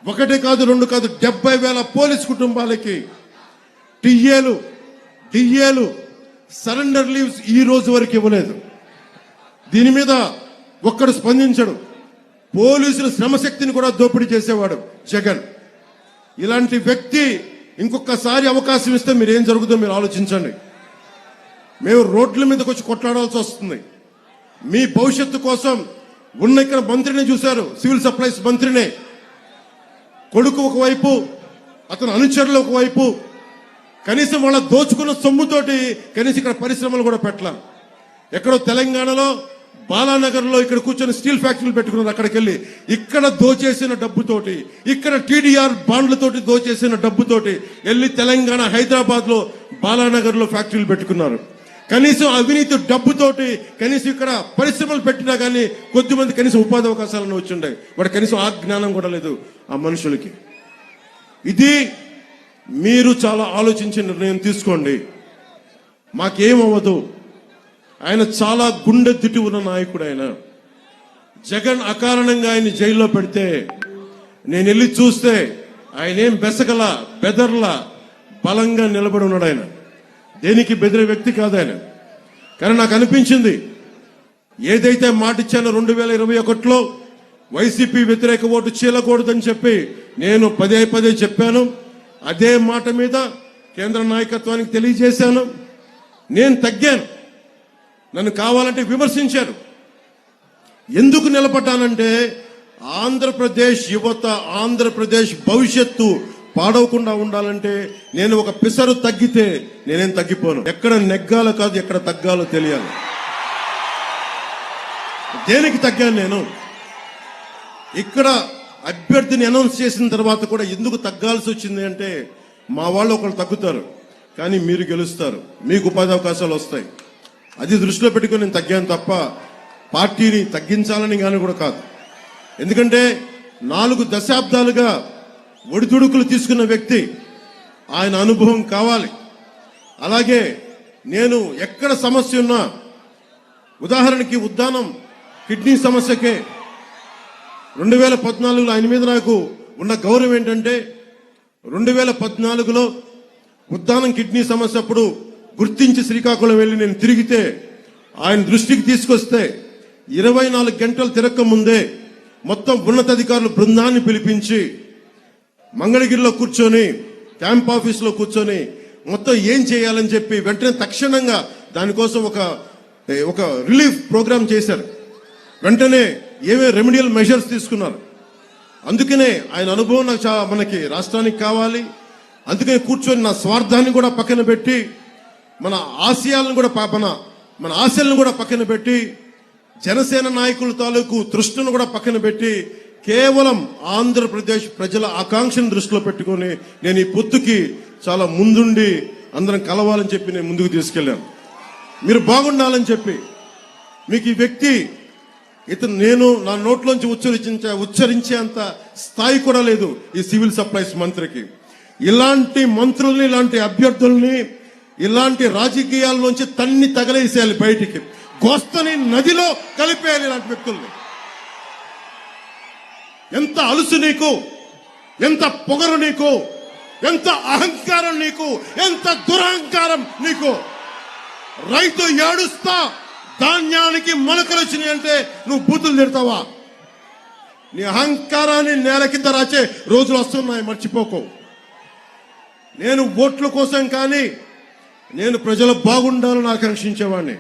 ఒకటి కాదు, రెండు కాదు, 70,000 పోలీస్ కుటుంబాలకి డిఏలు సరెండర్ లీవ్స్ ఈ రోజు వరకు ఇవ్వలేదు. దీని మీద ఒక్కడు స్పందించడు. పోలీసుల శ్రమశక్తిని కూడా దోపిడీ చేసేవాడు జగన్. ఇలాంటి వ్యక్తి ఇంకొకసారి అవకాశం ఇస్తే మీరు ఏం జరుగుతుందో మీరు ఆలోచించండి. మేము రోడ్ల మీదకి వచ్చి కొట్లాడాల్సి వస్తుంది. మీ భవిష్యత్తు కోసం ఉన్న ఇక్కడ మంత్రిని చూశారు, సివిల్ సప్లైస్ మంత్రిని. కొడుకు ఒకవైపు, అతను అనుచరులు ఒకవైపు, కనీసం వాళ్ళ దోచుకున్న సొమ్ముతోటి కనీసం ఇక్కడ పరిశ్రమలు కూడా పెట్టాలి. ఎక్కడో తెలంగాణలో బాలానగర్లో ఇక్కడ కూర్చొని స్టీల్ ఫ్యాక్టరీలు పెట్టుకున్నారు. అక్కడికి వెళ్ళి ఇక్కడ దోచేసిన డబ్బుతోటి, ఇక్కడ టీడీఆర్ బాండ్లతోటి దోచేసిన డబ్బుతోటి వెళ్ళి తెలంగాణ హైదరాబాద్ లో బాలానగర్ లో ఫ్యాక్టరీలు పెట్టుకున్నారు. కనీసం అవినీతి డబ్బుతోటి కనీసం ఇక్కడ పరిశ్రమలు పెట్టినా కానీ కొద్దిమంది కనీసం ఉపాధి అవకాశాలను వచ్చిండే. వాడు కనీసం ఆ జ్ఞానం కూడా లేదు ఆ మనుషులకి. ఇది మీరు చాలా ఆలోచించి నిర్ణయం తీసుకోండి. మాకేమవ్వదు. ఆయన చాలా గుండె దిట్టి ఉన్న నాయకుడు. ఆయన జగన్ అకారణంగా ఆయన జైల్లో పెడితే నేను వెళ్ళి చూస్తే ఆయన ఏం బెదర్లా బలంగా నిలబడి ఉన్నాడు. ఆయన దేనికి బెదిరే వ్యక్తి కాదు ఆయన. కానీ నాకు అనిపించింది, ఏదైతే మాట ఇచ్చానో 2021లో వైసీపీ వ్యతిరేక ఓటు చీలకూడదని చెప్పి నేను పదే చెప్పాను. అదే మాట మీద కేంద్ర నాయకత్వానికి తెలియజేశాను. నేను తగ్గాను. నన్ను కావాలంటే విమర్శించారు. ఎందుకు నిలబడ్డానంటే ఆంధ్రప్రదేశ్ యువత, ఆంధ్రప్రదేశ్ భవిష్యత్తు పాడవకుండా ఉండాలంటే నేను ఒక పిసరు తగ్గితే నేనేం తగ్గిపోను. ఎక్కడ నెగ్గాలో కాదు, ఎక్కడ తగ్గాలో తెలియాలి. దేనికి తగ్గాను నేను? ఇక్కడ అభ్యర్థిని అనౌన్స్ చేసిన తర్వాత కూడా ఎందుకు తగ్గాల్సి వచ్చింది అంటే, మా వాళ్ళు ఒకళ్ళు తగ్గుతారు కానీ మీరు గెలుస్తారు, మీకు ఉపాధి అవకాశాలు వస్తాయి. అది దృష్టిలో పెట్టుకుని నేను తగ్గాను తప్ప పార్టీని తగ్గించాలని కానీ కూడా కాదు. ఎందుకంటే 4 దశాబ్దాలుగా ఒడిదుడుకులు తీసుకున్న వ్యక్తి, ఆయన అనుభవం కావాలి. అలాగే నేను ఎక్కడ సమస్య ఉన్నా, ఉదాహరణకి ఉద్దానం కిడ్నీ సమస్యకే 2014లో ఆయన మీద నాకు ఉన్న గౌరవం ఏంటంటే, 2014లో ఉద్దానం కిడ్నీ సమస్య అప్పుడు గుర్తించి శ్రీకాకుళం వెళ్ళి నేను తిరిగితే ఆయన దృష్టికి తీసుకొస్తే 24 గంటలు తిరక్క ముందే మొత్తం ఉన్నతాధికారులు బృందాన్ని పిలిపించి మంగళగిరిలో కూర్చొని, క్యాంప్ ఆఫీసులో కూర్చొని మొత్తం ఏం చేయాలని చెప్పి వెంటనే తక్షణంగా దానికోసం ఒక రిలీఫ్ ప్రోగ్రామ్ చేశారు. వెంటనే ఏవే రెమెడియల్ మెజర్స్ తీసుకున్నారు. అందుకనే ఆయన అనుభవం నాకు మనకి రాష్ట్రానికి కావాలి. అందుకని కూర్చొని నా స్వార్థాన్ని కూడా పక్కన పెట్టి, మన ఆశయాలను కూడా మన ఆశలను కూడా పక్కన పెట్టి, జనసేన నాయకుల తాలూకు తృష్ణను కూడా పక్కన పెట్టి, కేవలం ఆంధ్రప్రదేశ్ ప్రజల ఆకాంక్షను దృష్టిలో పెట్టుకొని నేను ఈ పొత్తుకి చాలా ముందుండి అందరం కలవాలని చెప్పి నేను ముందుకు తీసుకెళ్ళాను. మీరు బాగుండాలని చెప్పి. మీకు ఈ వ్యక్తి నేను నా నోట్లోంచి ఉచ్చరించేంత స్థాయి కూడా లేదు ఈ సివిల్ సప్లైస్ మంత్రికి. ఇలాంటి మంత్రుల్ని, ఇలాంటి అభ్యర్థుల్ని, ఇలాంటి రాజకీయాల్లోంచి తన్ని తగలేసేయాలి, బయటికి గోస్తని నదిలో కలిపేయాలి ఇలాంటి వ్యక్తుల్ని. ఎంత అలుసు నీకు, ఎంత పొగరు నీకు, ఎంత అహంకారం నీకు, ఎంత దురహంకారం నీకు. రైతు ఏడుస్తా ధాన్యానికి మొలకలు వచ్చినాయి అంటే నువ్వు బూతులు తిడతావా? నీ అహంకారాన్ని నేల కింద రాచే రోజులు వస్తున్నాయి, మర్చిపోకు. నేను ఓట్ల కోసం కానీ నేను ప్రజలు బాగుండాలని ఆకాంక్షించేవాడిని.